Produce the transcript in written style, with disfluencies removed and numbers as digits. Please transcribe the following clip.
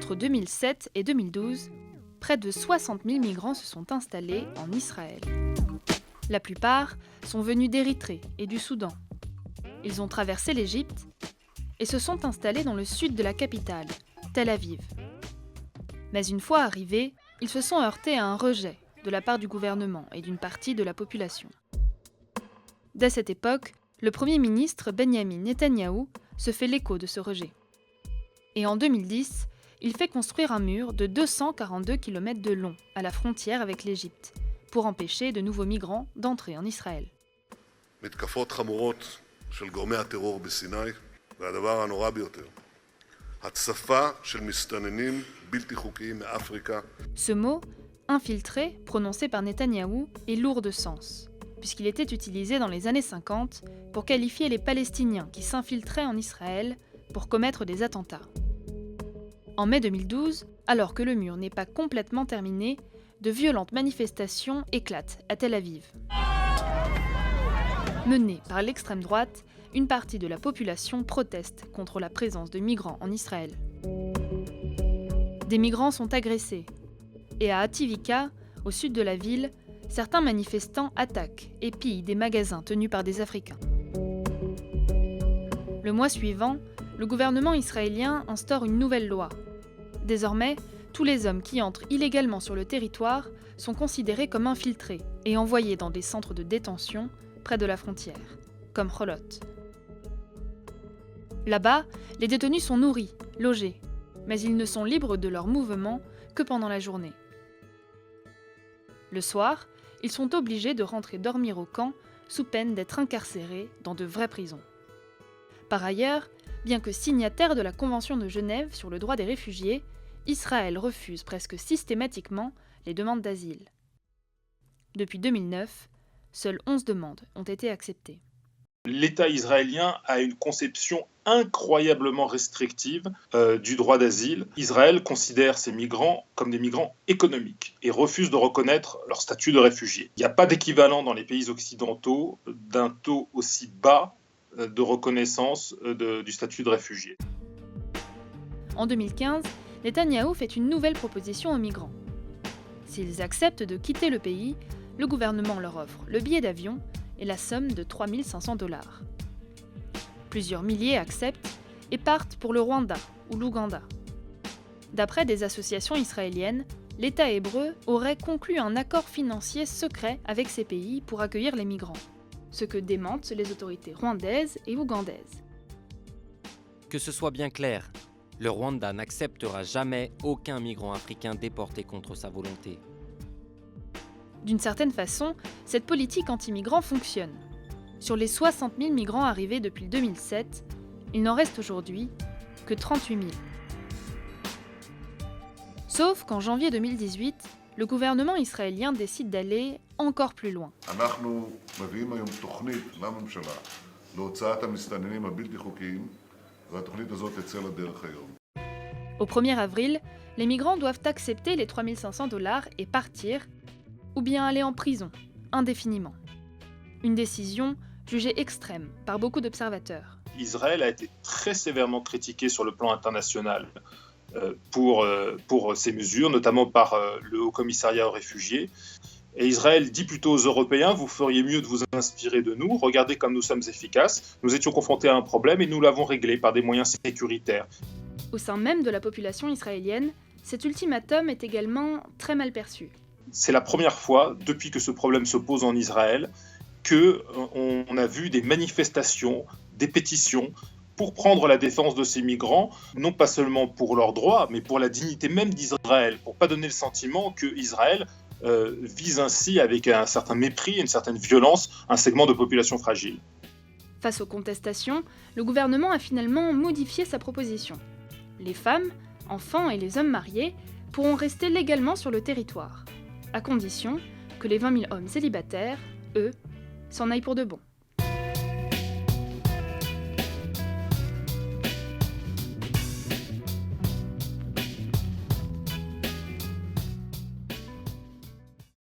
Entre 2007 et 2012, près de 60 000 migrants se sont installés en Israël. La plupart sont venus d'Érythrée et du Soudan. Ils ont traversé l'Égypte et se sont installés dans le sud de la capitale, Tel Aviv. Mais une fois arrivés, ils se sont heurtés à un rejet de la part du gouvernement et d'une partie de la population. Dès cette époque, le Premier ministre Benjamin Netanyahou se fait l'écho de ce rejet. Et en 2010, il fait construire un mur de 242 km de long à la frontière avec l'Égypte, pour empêcher de nouveaux migrants d'entrer en Israël. מתקפות חמורות של גורמי הטרור בסיני, והדבר הנורא ביותר, הצפה של מסתננים בלתי חוקיים מאפריקה. Ce mot, infiltré, prononcé par Netanyahou, est lourd de sens, puisqu'il était utilisé dans les années 50 pour qualifier les Palestiniens qui s'infiltraient en Israël pour commettre des attentats. En mai 2012, alors que le mur n'est pas complètement terminé, de violentes manifestations éclatent à Tel Aviv. Menée par l'extrême droite, une partie de la population proteste contre la présence de migrants en Israël. Des migrants sont agressés. Et à Ativika, au sud de la ville, certains manifestants attaquent et pillent des magasins tenus par des Africains. Le mois suivant, le gouvernement israélien instaure une nouvelle loi. Désormais, tous les hommes qui entrent illégalement sur le territoire sont considérés comme infiltrés et envoyés dans des centres de détention près de la frontière, comme Cholot. Là-bas, les détenus sont nourris, logés, mais ils ne sont libres de leurs mouvements que pendant la journée. Le soir, ils sont obligés de rentrer dormir au camp sous peine d'être incarcérés dans de vraies prisons. Par ailleurs, bien que signataire de la Convention de Genève sur le droit des réfugiés, Israël refuse presque systématiquement les demandes d'asile. Depuis 2009, seules 11 demandes ont été acceptées. L'État israélien a une conception incroyablement restrictive du droit d'asile. Israël considère ces migrants comme des migrants économiques et refuse de reconnaître leur statut de réfugiés. Il n'y a pas d'équivalent dans les pays occidentaux d'un taux aussi bas de reconnaissance du statut de réfugié. En 2015, Netanyahou fait une nouvelle proposition aux migrants. S'ils acceptent de quitter le pays, le gouvernement leur offre le billet d'avion et la somme de 3 500 $. Plusieurs milliers acceptent et partent pour le Rwanda ou l'Ouganda. D'après des associations israéliennes, l'État hébreu aurait conclu un accord financier secret avec ces pays pour accueillir les migrants, ce que démentent les autorités rwandaises et ougandaises. Que ce soit bien clair, le Rwanda n'acceptera jamais aucun migrant africain déporté contre sa volonté. D'une certaine façon, cette politique anti-migrants fonctionne. Sur les 60 000 migrants arrivés depuis 2007, il n'en reste aujourd'hui que 38 000. Sauf qu'en janvier 2018, le gouvernement israélien décide d'aller encore plus loin. אנחנו מביאים היום תוכנית לממשלה להוצאת המסתננים הבלתי חוקיים, והתוכנית הזאת תצא לדרך היום. Au 1er avril, les migrants doivent accepter les 3 500 $ et partir, ou bien aller en prison, indéfiniment. Une décision jugée extrême par beaucoup d'observateurs. Israël a été très sévèrement critiqué sur le plan international pour ces mesures, notamment par le Haut-Commissariat aux réfugiés. Et Israël dit plutôt aux Européens, vous feriez mieux de vous inspirer de nous, regardez comme nous sommes efficaces. Nous étions confrontés à un problème et nous l'avons réglé par des moyens sécuritaires. Au sein même de la population israélienne, cet ultimatum est également très mal perçu. C'est la première fois, depuis que ce problème se pose en Israël, qu'on a vu des manifestations, des pétitions pour prendre la défense de ces migrants, non pas seulement pour leurs droits, mais pour la dignité même d'Israël, pour ne pas donner le sentiment que Israël vise ainsi avec un certain mépris et une certaine violence un segment de population fragile. Face aux contestations, le gouvernement a finalement modifié sa proposition. Les femmes, enfants et les hommes mariés pourront rester légalement sur le territoire, à condition que les 20 000 hommes célibataires, eux, s'en aillent pour de bon.